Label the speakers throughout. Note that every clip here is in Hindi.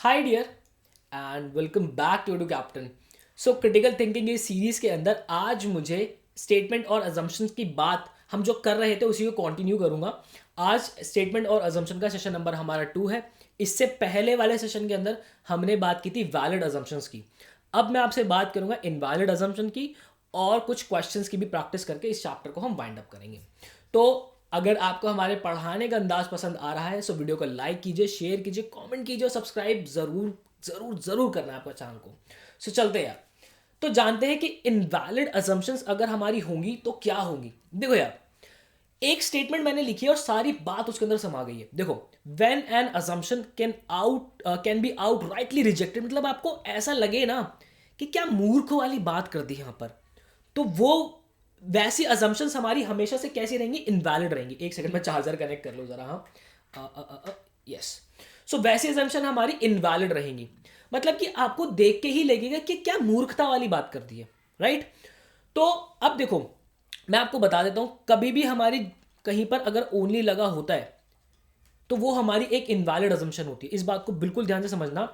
Speaker 1: Hi dear and welcome back to captain. So critical thinking इस सीरीज के अंदर आज मुझे स्टेटमेंट और अजम्पशंस की बात हम जो कर रहे थे उसी को कंटिन्यू करूंगा। आज स्टेटमेंट और अजम्पशन का सेशन नंबर हमारा 2 है। इससे पहले वाले सेशन के अंदर हमने बात की थी वैलिड अजम्पशंस की। अब मैं आपसे बात करूंगा इनवैलिड अजम्पशन की और कुछ क्वेश्चंस की भी प्रैक्टिस करके इस चैप्टर को हम वाइंड अप करेंगे। तो अगर आपको हमारे पढ़ाने का अंदाज पसंद आ रहा है सो वीडियो को लाइक कीजिए, शेयर कीजिए, कमेंट कीजिए और सब्सक्राइब जरूर जरूर जरूर करना है आपका चैनल को। सो चलते हैं यार। तो जानते हैं कि इनवैलिड अजम्पशंस अगर हमारी होंगी तो क्या होंगी। देखो यार, एक स्टेटमेंट मैंने लिखी है और सारी बात उसके अंदर समा गई है। देखो, when an assumption can be out rightly rejected, मतलब आपको ऐसा लगे ना कि क्या मूर्ख वाली बात कर दी यहां पर, तो वो वैसी अजम्पशंस हमारी हमेशा से कैसी रहेंगी, इनवैलिड रहेंगी। एक सेकंड में चार्जर कनेक्ट कर लो जरा। हाँ, यस। सो वैसी अजम्पशन हमारी इनवैलिड रहेंगी, मतलब कि आपको देख के ही लगेगा कि क्या मूर्खता वाली बात कर दी है, राइट। तो अब देखो, मैं आपको बता देता हूं, कभी भी हमारी कहीं पर अगर ओनली लगा होता है तो वो हमारी एक इनवैलिड अजम्पशन होती है। इस बात को बिल्कुल ध्यान से समझना।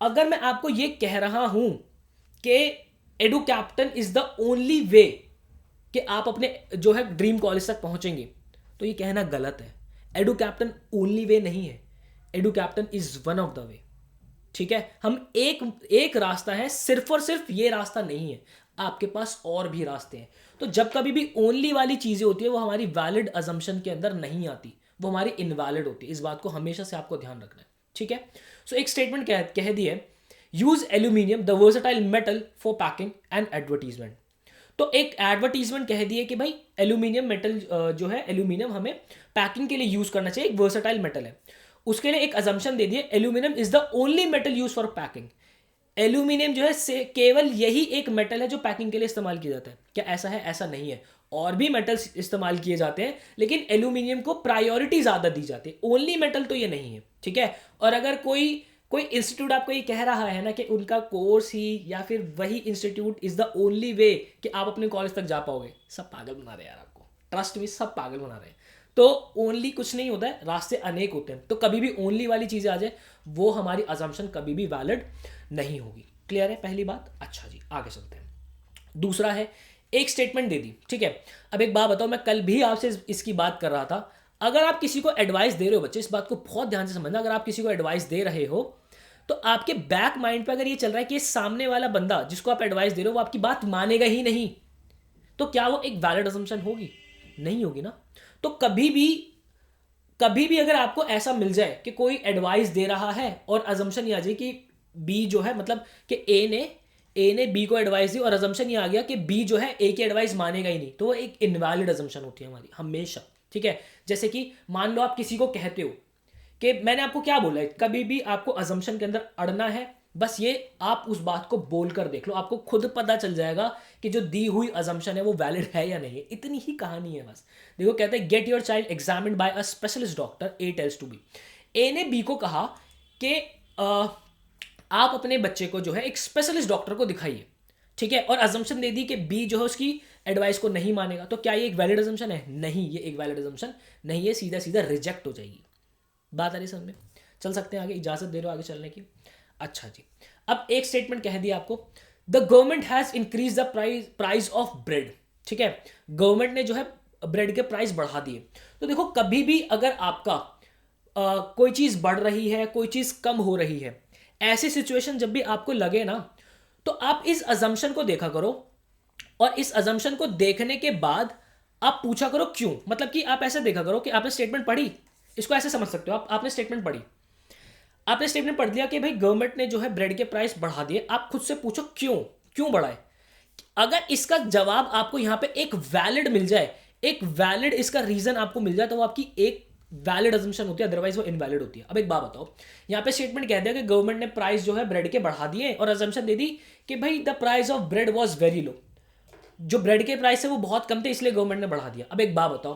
Speaker 1: अगर मैं आपको ये कह रहा हूं कि edu captain is the only way कि आप अपने जो है ड्रीम कॉलेज तक पहुंचेंगे, तो ये कहना गलत है। एडू कैप्टन ओनली वे नहीं है, edu captain is one of the way. ठीक है, हम एक एक रास्ता है, सिर्फ और सिर्फ ये रास्ता नहीं है, आपके पास और भी रास्ते हैं। तो जब कभी भी ओनली वाली चीजें होती है वो हमारी वैलिड अजम्पशन के अंदर नहीं आती, वो हमारी इनवैलिड होती है। इस बात को हमेशा से आपको ध्यान रखना है, ठीक है। सो एक स्टेटमेंट कह दी है, use aluminium the versatile metal for packing and advertisement. तो एक एडवर्टीजमेंट कह दी है कि भाई एल्यूमिनियम मेटल जो है, एल्यूमिनियम हमें पैकिंग के लिए यूज करना चाहिए, एक वर्सेटाइल मेटल है। उसके लिए एक अजम्पशन दे दिए, aluminium is the only metal use for packing. Aluminium जो है से केवल यही एक मेटल है जो पैकिंग के लिए इस्तेमाल किया जाता है। क्या ऐसा है? ऐसा नहीं है, और भी मेटल्स इस्तेमाल किए जाते हैं, लेकिन एल्यूमिनियम को प्रायोरिटी ज्यादा दी जाती है। ओनली मेटल तो ये नहीं है, ठीक है। और अगर कोई कोई इंस्टीट्यूट आपको ये कह रहा है ना कि उनका कोर्स ही या फिर वही institute is the only way कि आप अपने कॉलेज तक जा पाओगे, सब पागल बना रहे हैं यार आपको। ट्रस्ट में, सब पागल बना रहे हैं। तो ओनली कुछ नहीं होता है, रास्ते अनेक होते हैं। तो कभी भी ओनली वाली चीजें आ जाए वो हमारी अजम्पशन कभी भी वैलिड नहीं होगी। क्लियर है पहली बात? अच्छा जी, आगे चलते हैं। दूसरा है, एक स्टेटमेंट दे दी, ठीक है। अब एक बात बताओ, मैं कल भी आपसे इसकी बात कर रहा था। अगर आप किसी को एडवाइस दे रहे हो, बच्चे इस बात को बहुत ध्यान से समझना, अगर आप किसी को एडवाइस दे रहे हो तो आपके बैक माइंड पे अगर ये चल रहा है कि सामने वाला बंदा जिसको आप एडवाइस दे रहे हो वो आपकी बात मानेगा ही नहीं, तो क्या वो एक वैलिड असम्पशन होगी? नहीं होगी ना। तो कभी भी अगर आपको ऐसा मिल जाए कि कोई एडवाइस दे रहा है और अजम्पशन ये आ जाए कि बी जो है, मतलब कि ए ने बी को एडवाइस दी और अजम्पशन ये आ गया कि बी जो है ए की एडवाइस मानेगा ही नहीं, तो वो एक इनवैलिड अजम्पशन होती है हमारी हमेशा, ठीक है। जैसे कि मान लो आप किसी को कहते हो कि मैंने आपको क्या बोला है, कभी भी आपको अजम्पशन के अंदर अड़ना है, बस ये आप उस बात को बोल कर देख लो, आपको खुद पता चल जाएगा कि जो दी हुई अजम्पशन है वो वैलिड है या नहीं है। इतनी ही कहानी है बस। देखो, कहते हैं get your child examined by a specialist doctor, A tells to B. A ने बी को कहा कि आप अपने बच्चे को जो है एक स्पेशलिस्ट डॉक्टर को दिखाइए, ठीक है। और अजम्पशन दे दी कि बी जो है उसकी एडवाइस को नहीं मानेगा। तो क्या ये एक वैलिड अजम्पशन है? नहीं, ये एक वैलिड अजम्पशन नहीं है, सीधा सीधा रिजेक्ट हो जाएगी। बात आ रही समझ में? चल सकते हैं आगे, इजाजत दे रहे हो आगे चलने की? अच्छा जी। अब एक स्टेटमेंट कह दिया आपको, the government has increase the price of bread, ठीक है। गवर्नमेंट ने जो है ब्रेड के प्राइस बढ़ा दिए। तो देखो, कभी भी अगर आपका कोई चीज बढ़ रही है, कोई चीज कम हो रही है, ऐसी सिचुएशन जब भी आपको लगे ना, तो आप इस अजम्पशन को देखा करो और इस अजम्पशन को देखने के बाद आप पूछा करो क्यों। मतलब कि आप ऐसे देखा करो कि आपने स्टेटमेंट पढ़ी, इसको ऐसे समझ सकते हो, आपने स्टेटमेंट पढ़ी, आपने स्टेटमेंट पढ़ लिया कि भाई गवर्नमेंट ने जो है ब्रेड के प्राइस बढ़ा दिए, आप खुद से पूछो क्यों, क्यों बढ़ाए। अगर इसका जवाब आपको यहां पे एक वैलिड मिल जाए, एक वैलिड इसका रीजन आपको मिल जाए, तो वो आपकी एक वैलिड अजम्पशन होती है, अदरवाइज वो इनवैलिड होती है। अब एक बात बताओ, यहां पे स्टेटमेंट कह दिया कि गवर्नमेंट ने प्राइस जो है ब्रेड के बढ़ा दिए और अजम्पशन दे दी कि भाई the price of bread was very low, जो ब्रेड के प्राइस है वो बहुत कम थे इसलिए गवर्नमेंट ने बढ़ा दिया। अब एक बात बताओ,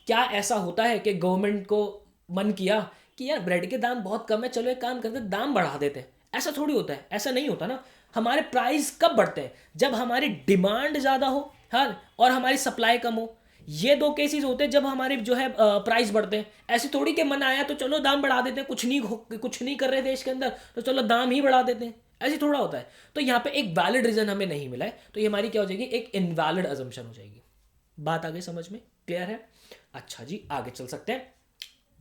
Speaker 1: क्या ऐसा होता है कि गवर्नमेंट को मन किया कि यार ब्रेड के दाम बहुत कम है, चलो एक काम करते दाम बढ़ा देते हैं? ऐसा थोड़ी होता है, ऐसा नहीं होता ना। हमारे प्राइस कब बढ़ते हैं? जब हमारी डिमांड ज़्यादा हो, हाँ, और हमारी सप्लाई कम हो। ये दो केसेस होते हैं जब हमारे जो है प्राइस बढ़ते हैं। ऐसे थोड़ी के मन आया तो चलो दाम बढ़ा देते हैं, कुछ नहीं कर रहे देश के अंदर तो चलो दाम ही बढ़ा देते हैं, ऐसे थोड़ा होता है। तो यहाँ पे एक वैलिड रीजन हमें नहीं मिला है, तो ये हमारी क्या हो जाएगी, एक इनवैलिड अजम्पशन हो जाएगी। बात आगे समझ में क्लियर है? अच्छा जी, आगे चल सकते हैं।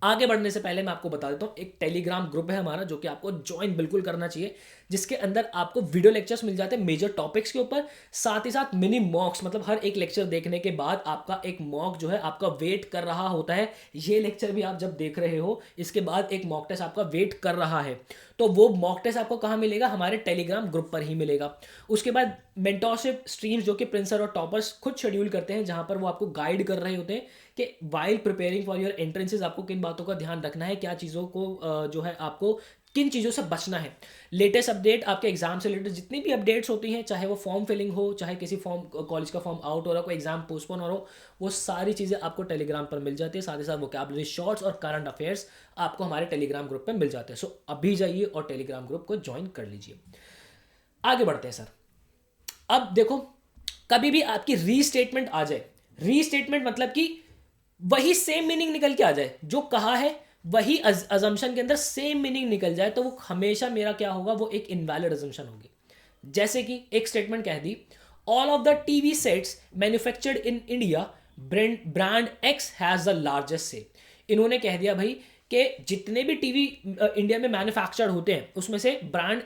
Speaker 1: आगे बढ़ने से पहले मैं आपको बता देता हूँ, एक टेलीग्राम ग्रुप है हमारा जो कि आपको ज्वाइन बिल्कुल करना चाहिए, जिसके अंदर आपको वीडियो लेक्चर्स मिल जाते हैं मेजर टॉपिक्स के ऊपर, साथ ही साथ मिनी मॉक्स, मतलब हर एक लेक्चर देखने के बाद आपका एक मॉक जो है आपका वेट कर रहा होता है। ये लेक्चर भी आप जब देख रहे हो इसके बाद एक मॉक टेस्ट आपका वेट कर रहा है, तो वो मॉक टेस्ट आपको कहाँ मिलेगा, हमारे टेलीग्राम ग्रुप पर ही मिलेगा। उसके बाद मेंटोरशिप स्ट्रीम्स जो कि प्रिंसर और टॉपर्स खुद शेड्यूल करते हैं, जहां पर वो आपको गाइड कर रहे होते हैं कि while preparing for your entrances आपको किन बातों का ध्यान रखना है, क्या चीज़ों को जो है आपको किन चीज़ों से बचना है। लेटेस्ट अपडेट, आपके एग्जाम से रिलेटेड जितनी भी अपडेट्स होती हैं, चाहे वो फॉर्म फिलिंग हो, चाहे किसी फॉर्म कॉलेज का फॉर्म आउट हो रहा हो, कोई एग्जाम पोस्टपोन हो रहा हो, वो सारी चीज़ें आपको टेलीग्राम पर मिल जाती है। साथ ही साथ वोकैबुलरी शॉर्ट्स और करंट अफेयर्स आपको हमारे टेलीग्राम ग्रुप पर मिल जाते हैं। सो अभी जाइए और टेलीग्राम ग्रुप को ज्वाइन कर लीजिए। आगे बढ़ते हैं सर। अब देखो, कभी भी आपकी रीस्टेटमेंट आ जाए, रीस्टेटमेंट मतलब कि वही सेम मीनिंग निकल के आ जाए, जो कहा है वही अजम्पशन के अंदर सेम मीनिंग निकल जाए, तो वो हमेशा मेरा क्या होगा, वो एक इनवैलिड अजम्पशन होगी। जैसे कि एक स्टेटमेंट कह दी, all of the TV sets manufactured in India brand X has the largest sale. इन्होंने कह दिया भाई कि जितने भी टीवी इंडिया में मैन्युफैक्चर्ड होते हैं उसमें से ब्रांड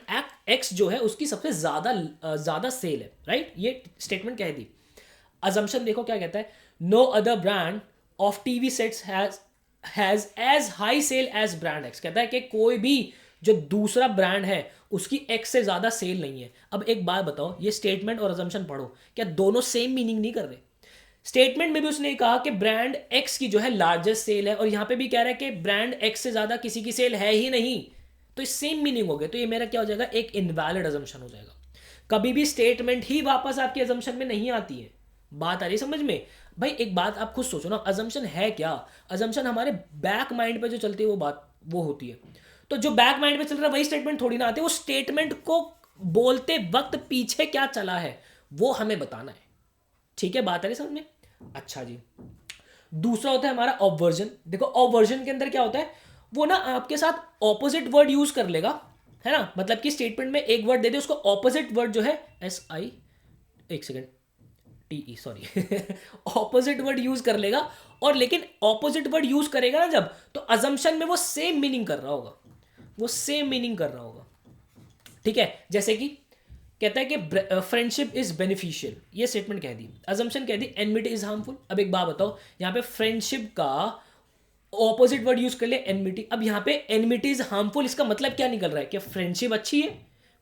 Speaker 1: एक्स जो है उसकी सबसे ज्यादा सेल है, राइट? ये स्टेटमेंट कह दी। अजम्पशन देखो क्या कहता है, no other brand of TV sets has as high sale as brand X. कहता है कि कोई भी जो दूसरा ब्रांड है उसकी एक्स से ज्यादा सेल नहीं है। अब एक बात बताओ, ये स्टेटमेंट और अजम्पशन पढ़ो, क्या दोनों सेम मीनिंग नहीं कर रहे? स्टेटमेंट में भी उसने कहा कि ब्रांड एक्स की जो है लार्जेस्ट सेल है, और यहां पे भी कह रहा है कि ब्रांड एक्स से ज्यादा किसी की सेल है ही नहीं, तो ये सेम मीनिंग हो गया। तो ये मेरा क्या हो जाएगा, एक इनवैलिड अजम्पशन हो जाएगा। कभी भी स्टेटमेंट ही वापस आपकी अजम्पशन में नहीं आती है। बात आ रही समझ में? भाई एक बात आप खुद सोचो ना, अजम्पशन है क्या? अजम्पशन हमारे बैक माइंड पे जो चलती है वो बात वो होती है। तो जो बैक माइंड पे चल रहा है वही स्टेटमेंट थोड़ी ना आती है, वो स्टेटमेंट को बोलते वक्त पीछे क्या चला है वो हमें बताना है। ठीक है, बात आ रही समझ में? अच्छा जी, दूसरा होता है हमारा ऑब्वर्जन। देखो ऑब्वर्जन के अंदर क्या होता है, वो ना आपके साथ ऑपोजिट वर्ड यूज कर लेगा, है ना? मतलब कि स्टेटमेंट में एक वर्ड दे दे, उसको ऑपोजिट वर्ड जो है SI, एक second, TE sorry opposite word use कर लेगा, और लेकिन ऑपोजिट वर्ड यूज करेगा ना जब, तो अजम्पशन में वो सेम मीनिंग कर रहा होगा, वो सेम मीनिंग कर रहा होगा। ठीक है, जैसे कि कहता है कि फ्रेंडशिप इज बेनिफिशियल, ये स्टेटमेंट कह दी। अजम्पशन कह दी एनमिटी इज हार्मफुल। अब एक बात बताओ, यहाँ पे फ्रेंडशिप का ऑपोजिट वर्ड यूज कर ले एनमिटी। अब यहाँ पे एनमिटी इज हार्मफुल, इसका मतलब क्या निकल रहा है कि फ्रेंडशिप अच्छी है,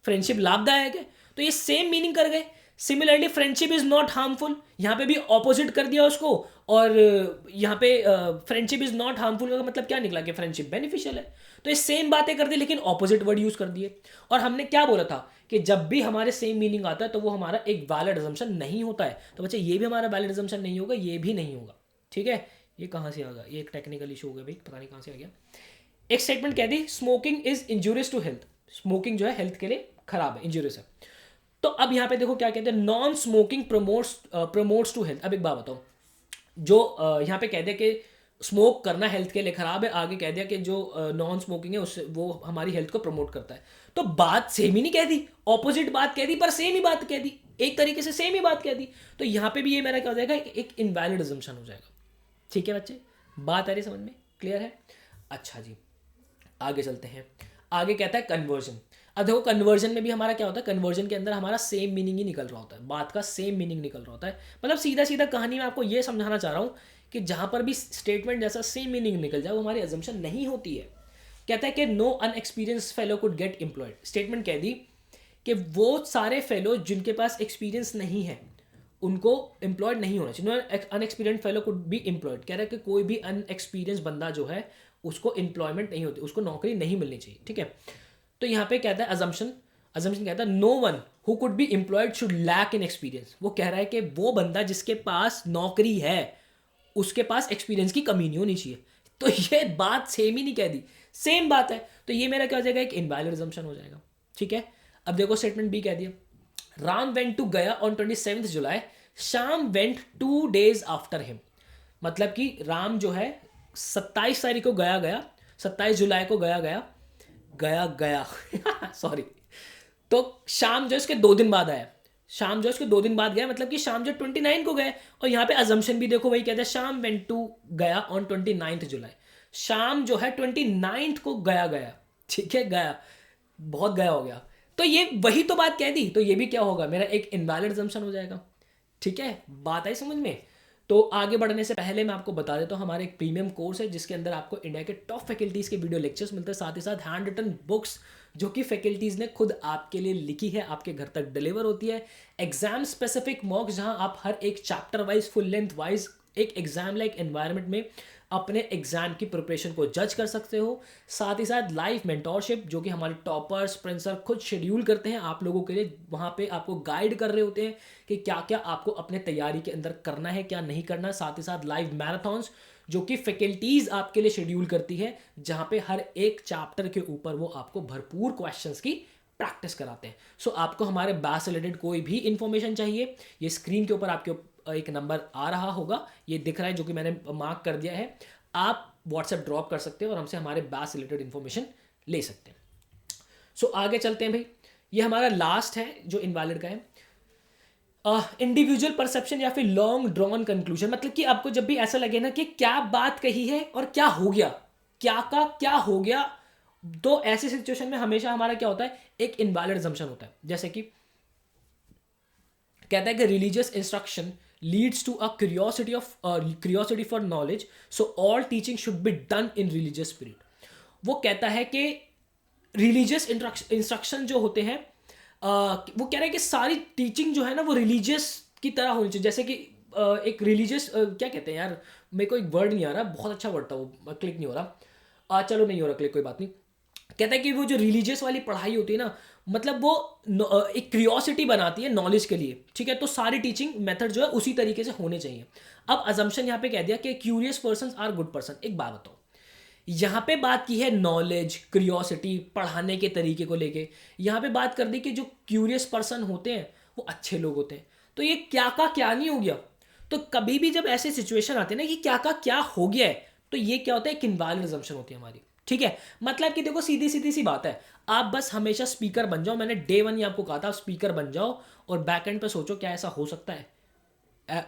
Speaker 1: फ्रेंडशिप लाभदायक है, तो ये सेम मीनिंग कर गए। Similarly friendship is not harmful, यहाँ पे भी ऑपोजिट कर दिया उसको, और यहाँ पे फ्रेंडशिप इज नॉट हार्मफुल का मतलब क्या निकला कि फ्रेंडशिप बेनिफिशियल है। तो ये सेम बातें कर दी लेकिन ऑपोजिट वर्ड यूज कर दिए। और हमने क्या बोला था कि जब भी हमारे सेम मीनिंग आता है तो वो हमारा एक वैलिड अजम्पशन नहीं होता है। तो बच्चे ये भी हमारा वैलिड अजम्पशन नहीं होगा, ये भी नहीं होगा। ठीक है, ये कहाँ से आ गया, ये एक टेक्निकल इशू हो गया भाई, पता नहीं कहाँ से आ गया। एक स्टेटमेंट कह दी, smoking is injurious to health. Smoking जो है हेल्थ के लिए खराब है, इंजूरियस है। तो अब यहां पे देखो क्या कहते हैं, non smoking promotes to health. अब एक बात बताओ, जो यहां पे कह दिया कि स्मोक करना हेल्थ के लिए खराब है, आगे कह दिया कि जो नॉन स्मोकिंग है उससे वो हमारी हेल्थ को प्रमोट करता है, तो बात सेम ही नहीं कह दी, ऑपोजिट बात कह दी, पर सेम ही बात कह दी, एक तरीके से सेम ही बात कह दी। तो यहां पे भी ये मेरा क्या हो जाएगा, एक इनवैलिड अजम्पशन हो जाएगा। ठीक है बच्चे, बात आ रही समझ में, क्लियर है? अच्छा जी, आगे चलते हैं। आगे कहता है कन्वर्जन। अब देखो कन्वर्जन में भी हमारा क्या होता है, कन्वर्जन के अंदर हमारा सेम मीनिंग ही निकल रहा होता है, बात का सेम मीनिंग निकल रहा होता है। मतलब सीधा सीधा कहानी में आपको ये समझाना चाह रहा हूँ कि जहाँ पर भी स्टेटमेंट जैसा सेम मीनिंग निकल जाए वो हमारी अजम्पशन नहीं होती है। कहता है कि no unexperience fellow could get employed. Statement कह दी कि वो सारे फेलो जिनके पास एक्सपीरियंस नहीं है उनको एम्प्लॉयड नहीं होना चाहिए। अनएक्सपीरियंस फेलो कुड बी एम्प्लॉयड, कह रहा है कि कोई भी अनएक्सपीरियंस बंदा जो है उसको एम्प्लॉयमेंट नहीं होती, उसको नौकरी नहीं मिलनी चाहिए। ठीक है, तो यहाँ पे कहता है अजम्पशन कहता है no one who could be employed should lack in experience. वो कह रहा है कि वो बंदा जिसके पास नौकरी है उसके पास एक्सपीरियंस की कमी नहीं होनी चाहिए। तो ये बात सेम ही नहीं कह दी, सेम बात है, तो ये मेरा क्या हो जाएगा, एक इनवैलिड अजम्पशन हो जाएगा। ठीक है, अब देखो स्टेटमेंट बी कह दिया, राम वेंट टू गया on 27 July, Shyam went 2 days after him. मतलब कि राम जो है 27 तारीख को गया गया, 27 जुलाई को गया गया, गया गया सॉरी, तो शाम जो इसके 2 दिन बाद आया, शाम जो इसके 2 दिन बाद गया, मतलब कि शाम जो 29 को गए। और यहाँ पे अजम्पशन भी देखो वही कहते हैं, शाम वेंट टू गया ऑन 29 जुलाई, शाम जो है 29 को गया गया, ठीक है, गया, बहुत गया हो गया। तो ये वही तो बात कह दी, तो ये भी क्या होगा, मेरा एक इनवैलिड अजम्पशन हो जाएगा। ठीक है, बात आई समझ में। तो आगे बढ़ने से पहले मैं आपको बता देता हूँ, हमारा एक प्रीमियम कोर्स है जिसके अंदर आपको इंडिया के टॉप फैकल्टीज़ के वीडियो लेक्चर्स मिलते हैं, साथ ही साथ हैंड रिटन बुक्स जो कि फैकल्टीज़ ने खुद आपके लिए लिखी है, आपके घर तक डिलीवर होती है। एग्जाम स्पेसिफिक मॉक्स जहां आप हर एक chapter wise, full length wise एक एग्जाम लाइक एनवायरनमेंट में अपने एग्जाम की प्रिपरेशन को जज कर सकते हो। साथ ही साथ लाइव मेंटोरशिप जो कि हमारे टॉपर्स प्रिंसर खुद शेड्यूल करते हैं आप लोगों के लिए, वहाँ पे आपको गाइड कर रहे होते हैं कि क्या क्या आपको अपने तैयारी के अंदर करना है, क्या नहीं करना। साथ ही साथ लाइव मैराथन्स जो कि फैकल्टीज आपके लिए शेड्यूल करती है, जहाँ पे हर एक चैप्टर के ऊपर वो आपको भरपूर क्वेश्चंस की प्रैक्टिस कराते हैं। सो आपको हमारे बैच से रिलेटेड कोई भी इंफॉर्मेशन चाहिए, ये स्क्रीन के ऊपर आपके एक नंबर आ रहा होगा, ये दिख रहा है जो कि मैंने मार्क कर दिया है, आप व्हाट्सएप ड्रॉप कर सकते हैं और हमसे हमारे बैच से रिलेटेड इंफॉर्मेशन ले सकते हैं। सो आगे चलते हैं भाई, ये हमारा लास्ट है जो इनवैलिड का है, इंडिविजुअल परसेप्शन या फिर लॉन्ग ड्रॉन कंक्लूजन। मतलब कि आपको जब भी ऐसा लगे ना कि क्या बात कही है और क्या हो गया, क्या का क्या हो गया, तो ऐसी सिचुएशन में हमेशा हमारा क्या होता है, एक इनवैलिड असम्पशन होता है। जैसे कि कहता है कि religious instruction leads to a curiosity for knowledge, so all teaching should be done in religious spirit. वो कहता है कि रिलीजियस इंस्ट्रक्शन जो होते हैं, वो कह रहे हैं कि सारी टीचिंग जो है ना वो रिलीजियस की तरह होनी चाहिए। जैसे कि एक रिलीजियस क्या कहते हैं यार, मेरे को एक वर्ड नहीं आ रहा, बहुत अच्छा वर्ड था वो, क्लिक नहीं हो रहा, चलो नहीं हो रहा क्लिक, कोई बात नहीं। कहता है कि वो जो रिलीजियस वाली पढ़ाई होती है ना, मतलब वो एक क्यूरियोसिटी बनाती है नॉलेज के लिए, ठीक है। तो सारी टीचिंग मेथड जो है उसी तरीके से होने चाहिए। अब अजम्पशन यहाँ पे कह दिया कि curious person are good person. एक बात बताओ, यहाँ पे बात की है नॉलेज, क्यूरियोसिटी, पढ़ाने के तरीके को लेके, यहाँ पे बात कर दी कि जो क्यूरियस पर्सन होते हैं वो अच्छे लोग होते हैं। तो ये क्या का क्या नहीं हो गया। तो कभी भी जब ऐसे सिचुएशन आते हैं ना कि क्या का क्या हो गया है, तो ये क्या होता है, एक इनवैलिड असम्पशन होती है हमारी, ठीक है। मतलब कि देखो सीधी सीधी सी बात है, आप बस हमेशा स्पीकर बन जाओ। मैंने डे 1 ही आपको कहा था स्पीकर बन जाओ और बैक एंड पे सोचो क्या ऐसा हो सकता है।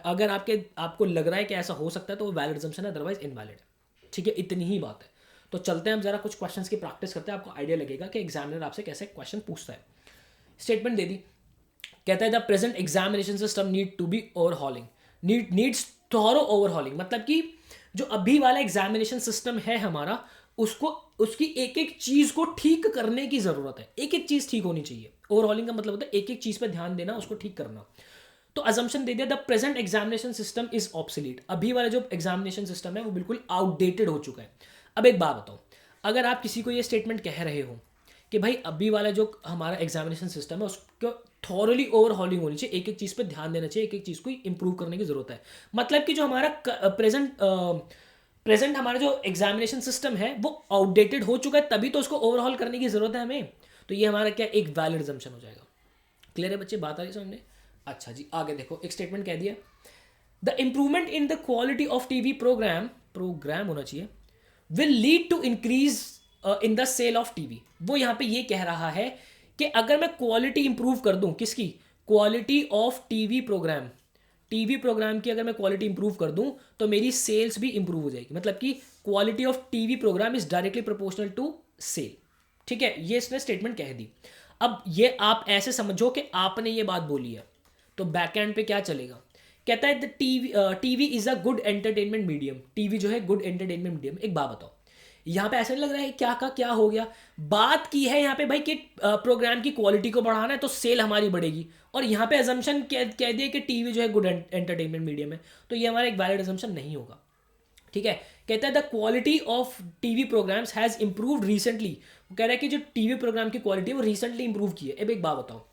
Speaker 1: अगर आपको लग रहा है कि ऐसा हो सकता है तो वो वैलिड असम्पशन है, अदरवाइज इनवैलिड है, ठीक है। इतनी ही बात है। तो चलते हैं हम जरा कुछ क्वेश्चंस की प्रैक्टिस करते हैं, आपको आइडिया लगेगा कि एग्जामिनर आपसे कैसे क्वेश्चन पूछता है। स्टेटमेंट दे दी, कहता है the present examination system need to be overhauling, needs thorough overhauling. मतलब कि जो अभी वाला एग्जामिनेशन सिस्टम है हमारा, उसको उसकी एक एक चीज को ठीक करने की जरूरत है, एक एक चीज ठीक होनी चाहिए। ओवरहॉलिंग का मतलब होता है एक एक चीज पे ध्यान देना, उसको ठीक करना। तो अजम्पशन दे दिया the present examination system is obsolete, अभी वाला जो एग्जामिनेशन सिस्टम है वो बिल्कुल आउटडेटेड हो चुका है। अब एक बात बताओ, अगर आप किसी को ये स्टेटमेंट कह रहे हो कि भाई अभी वाला जो हमारा एग्जामिनेशन सिस्टम है उसको थॉरली ओवरहॉलिंग होनी चाहिए, एक एक चीज़ पे ध्यान देना चाहिए, एक एक चीज़ को इंप्रूव करने की ज़रूरत है। मतलब कि जो हमारा प्रेजेंट हमारा जो एग्जामिनेशन सिस्टम है वो आउटडेटेड हो चुका है, तभी तो उसको ओवरहॉल करने की ज़रूरत है हमें। तो ये हमारा क्या एक वैलिड असम्पशन हो जाएगा। क्लियर है बच्चे, बात आ रही है समझने। अच्छा जी, आगे देखो, एक स्टेटमेंट कह दिया the improvement in the quality of TV program होना चाहिए will lead to increase in the sale of TV. वो यहाँ पे ये कह रहा है कि अगर मैं क्वालिटी इंप्रूव कर दूं, किसकी, क्वालिटी ऑफ टीवी प्रोग्राम की अगर मैं क्वालिटी इंप्रूव कर दूं तो मेरी सेल्स भी इंप्रूव हो जाएगी। मतलब कि quality of TV program is directly proportional to sale, ठीक है। ये इसने स्टेटमेंट कह दी। अब ये आप ऐसे समझो कि आपने ये बात बोली है, तो बैकएंड पे क्या चलेगा। कहता है TV is a good entertainment medium, TV जो है गुड एंटरटेनमेंट मीडियम। एक बात बताओ, यहाँ पे ऐसा नहीं लग रहा है क्या का क्या हो गया। बात की है यहाँ पे भाई कि प्रोग्राम की क्वालिटी को बढ़ाना है तो सेल हमारी बढ़ेगी, और यहाँ पे अजम्पशन कह दिया कि टीवी जो है गुड एंटरटेनमेंट मीडियम है, तो ये हमारा एक वैलिड अजम्पशन नहीं होगा, ठीक है। कहता है the quality of TV programs has improved recently. वो कह रहा है कि जो टीवी प्रोग्राम की क्वालिटी है वो रिसेंटली इंप्रूव की है। अब एक बात बताओ,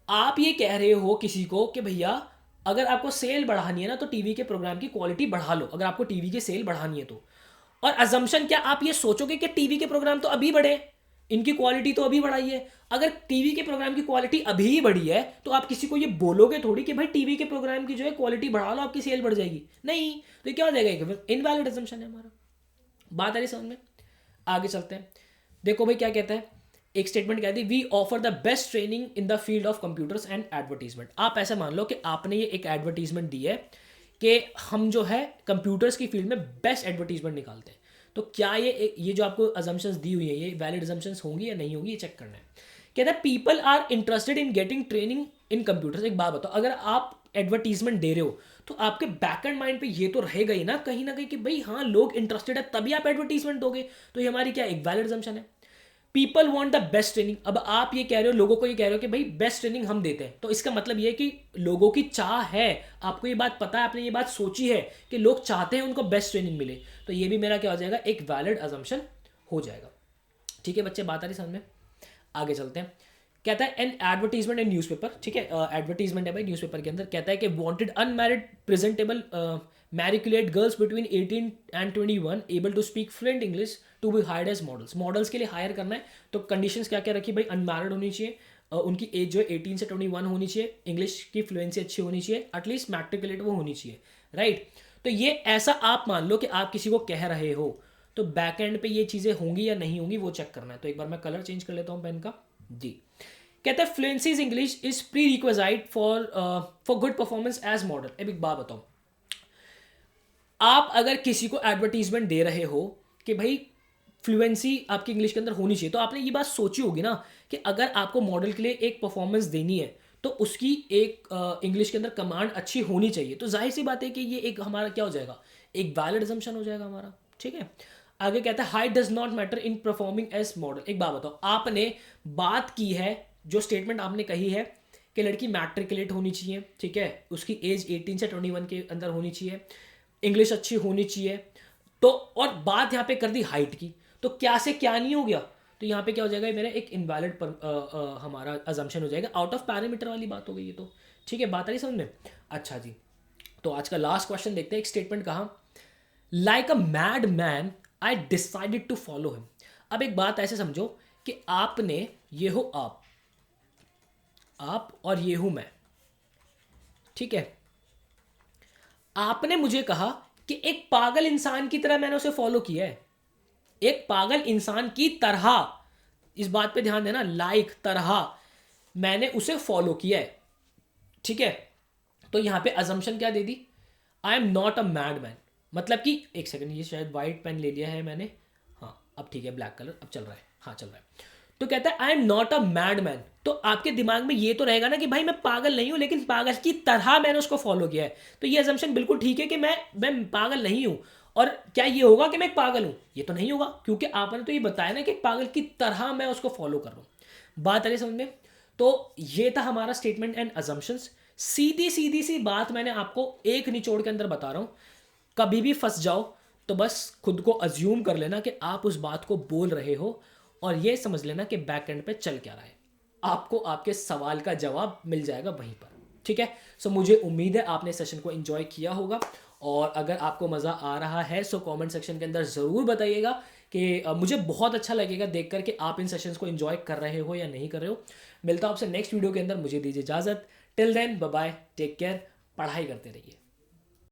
Speaker 1: आप ये कह रहे हो किसी को कि भैया अगर आपको सेल बढ़ानी है ना तो टीवी के प्रोग्राम की क्वालिटी बढ़ा लो, अगर आपको टीवी की सेल बढ़ानी है तो। और अजम्पशन क्या आप ये सोचोगे कि टीवी के प्रोग्राम तो अभी बढ़े, इनकी क्वालिटी तो अभी बढ़ाई है। अगर टीवी के प्रोग्राम की क्वालिटी अभी ही बढ़ी है तो आप किसी को ये बोलोगे थोड़ी कि भाई टीवी के प्रोग्राम की जो है क्वालिटी बढ़ा लो, आपकी सेल बढ़ जाएगी। नहीं, तो ये क्या हो जाएगा, इनवैलिड असम्पशन है हमारा। बात आ रही समझ में? आगे चलते हैं। देखो भाई क्या कहता है, एक स्टेटमेंट कहती है we offer the best training in the field of computers and advertisement. आप ऐसा मान लो कि आपने ये एक एडवर्टीजमेंट दी है कि हम जो है कंप्यूटर्स की फील्ड में बेस्ट एडवर्टीजमेंट निकालते हैं। तो क्या ये जो आपको अजम्पशंस दी हुई है ये वैलिड अजम्पशंस होंगी या नहीं होंगी, ये चेक करना है। कहता है people are interested in getting training in computers. एक बात बताओ, अगर आप एडवर्टीजमेंट दे रहे हो तो आपके बैक एंड माइंड पे ये तो रहेगा ही ना कहीं ना कहीं कि भाई हाँ लोग इंटरेस्टेड है तभी आप एडवर्टीजमेंट दोगे। तो ये हमारी क्या एक वैलिड अजम्पशन है। People want the best training. अब आप ये कह रहे हो, लोगों को ये कह रहे हो कि भाई बेस्ट ट्रेनिंग हम देते हैं, तो इसका मतलब ये है कि लोगों की चाह है, आपको ये बात पता है, आपने ये बात सोची है कि लोग चाहते हैं उनको बेस्ट ट्रेनिंग मिले। तो ये भी मेरा क्या हो जाएगा, एक वैलिड अजम्पशन हो जाएगा। ठीक है बच्चे, बात आ रही समझ में? आगे चलते हैं। कहता है एन एडवर्टीजमेंट इन न्यूज़पेपर। ठीक है, एडवर्टीजमेंट है भाई न्यूज़पेपर के अंदर। कहता है कि wanted unmarried presentable matriculate girls between 18 and 21 able to speak fluent English to be hired as models. Models के लिए हायर करना है तो कंडीशंस क्या क्या रखी भाई, अनमैरिड होनी चाहिए, उनकी एज जो है 18 से 21 होनी चाहिए, इंग्लिश की फ्लुएंसी अच्छी होनी चाहिए, एटलीस्ट मैट्रिकुलेट वो होनी चाहिए, राइट। तो ये ऐसा आप मान लो कि आप किसी को कह रहे हो, तो बैक एंड पे ये चीज़ें होंगी या नहीं होंगी वो चेक करना है। तो एक बार मैं कलर चेंज कर लेता हूँ पेन का जी। कहता है fluency is English is prerequisite for good performance as model. अब एक बात बताओ, आप अगर किसी को एडवर्टीजमेंट दे रहे हो कि भाई फ्लुएंसी आपकी इंग्लिश के अंदर होनी चाहिए, तो आपने ये बात सोची होगी ना कि अगर आपको मॉडल के लिए एक परफॉर्मेंस देनी है तो उसकी एक इंग्लिश के अंदर कमांड अच्छी होनी चाहिए। तो जाहिर सी बात है कि ये एक हमारा क्या हो जाएगा, एक वैलिड असम्पशन हो जाएगा हमारा। ठीक है, आगे कहता है height does not matter in performing as model. एक बात बताओ, आपने बात की है, जो स्टेटमेंट आपने कही है कि लड़की मैट्रिकुलेट होनी चाहिए, ठीक है, उसकी एज 18 से 21 के अंदर होनी चाहिए, इंग्लिश अच्छी होनी चाहिए, तो और बात यहाँ पे कर दी हाइट की, तो क्या से क्या नहीं हो गया, तो यहाँ पे क्या हो जाएगा मेरा एक इनवैलिड हमारा अजम्पशन हो जाएगा, आउट ऑफ पैरामीटर वाली बात हो गई ये तो। ठीक है, बात आ रही समझ में? अच्छा जी, तो आज का लास्ट क्वेश्चन देखते हैं। एक स्टेटमेंट कहा like a mad man I decided to follow him. अब एक बात ऐसे समझो कि आपने, ये हो आप और ये हूं मैं, ठीक है, आपने मुझे कहा कि एक पागल इंसान की तरह मैंने उसे फॉलो किया है, एक पागल इंसान की तरह, इस बात पे ध्यान देना, लाइक तरह मैंने उसे फॉलो किया है। ठीक है, तो यहां पे अजम्पशन क्या दे दी, I am not a mad man. मतलब कि एक सेकंड, ये शायद वाइट पेन ले लिया है मैंने, हाँ अब ठीक है, ब्लैक कलर अब चल रहा है, हाँ चल रहा है। तो कहता है आई am not a mad man, तो आपके दिमाग में ये तो रहेगा ना कि भाई मैं पागल नहीं हूं, लेकिन पागल की तरह मैंने उसको फॉलो किया है। तो ये अजम्पशन बिल्कुल ठीक है कि मैं पागल नहीं हूं। और क्या ये होगा कि मैं एक पागल हूं? ये तो नहीं होगा, क्योंकि आपने तो ये बताया ना कि पागल की तरह मैं उसको फॉलो कर रहा हूं। बात आ रही समझ में? तो ये था हमारा स्टेटमेंट एंड अजम्पशंस। सीधी सीधी सी बात मैंने आपको एक निचोड़ के अंदर बता रहा हूं, कभी भी फंस जाओ तो बस खुद को अज्यूम कर लेना कि आप उस बात को बोल रहे हो, और ये समझ लेना कि बैक एंड पे चल क्या रहा है, आपको आपके सवाल का जवाब मिल जाएगा वहीं पर। ठीक है, सो मुझे उम्मीद है आपने सेशन को एंजॉय किया होगा, और अगर आपको मज़ा आ रहा है सो कमेंट सेक्शन के अंदर ज़रूर बताइएगा कि मुझे बहुत अच्छा लगेगा देखकर कि आप इन सेशंस को एंजॉय कर रहे हो या नहीं कर रहे हो। मिलता हूं आपसे नेक्स्ट वीडियो के अंदर, मुझे दीजिए इजाज़त। Till then bye bye, take care, पढ़ाई करते रहिए।